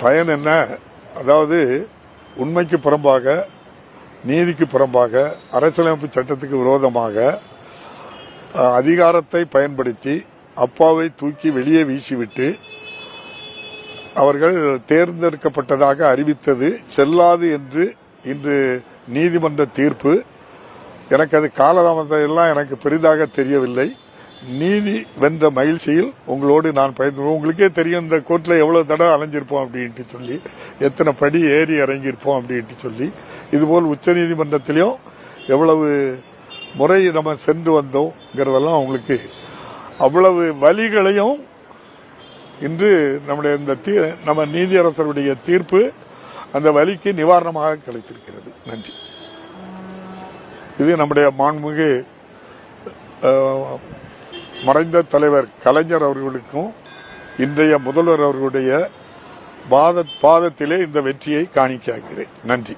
பயன் என்ன? அதாவது உண்மைக்கு புறம்பாக, நீதிக்கு புறம்பாக, அரசியலமைப்பு சட்டத்துக்கு விரோதமாக அதிகாரத்தை பயன்படுத்தி அப்பாவை தூக்கி வெளியே வீசிவிட்டு அவர்கள் தேர்ந்தெடுக்கப்பட்டதாக அறிவித்தது செல்லாது என்று இன்று நீதிமன்ற தீர்ப்பு. எனக்கு அது காலதாமதம் எல்லாம் எனக்கு பெரிதாக தெரியவில்லை. நீதி வென்ற மகிழ்ச்சியில் உங்களோடு நான் பயந்து, உங்களுக்கே தெரியும் இந்த கோர்ட்ல எவ்வளவு தடவை அலைஞ்சிருப்போம் அப்படின்ட்டு சொல்லி, எத்தனை படி ஏறி இறங்கியிருப்போம் அப்படின்ட்டு சொல்லி, இதுபோல் உச்ச நீதிமன்றத்திலையும் எவ்வளவு முறை நம்ம சென்று வந்தோங்கிறதெல்லாம் உங்களுக்கு அவ்வளவு வலிகளையும் இன்று நம்முடைய இந்த நம்ம நீதியரசருடைய தீர்ப்பு அந்த வலிக்கு நிவாரணமாக கிடைத்திருக்கிறது. நன்றி. இது நம்முடைய மாண்புமிகு மறைந்த தலைவர் கலைஞர் அவர்களுக்கும் இன்றைய முதல்வர் அவர்களுடைய பாதத்திலே இந்த வெற்றியை காணிக்கையாக்கிறேன். நன்றி.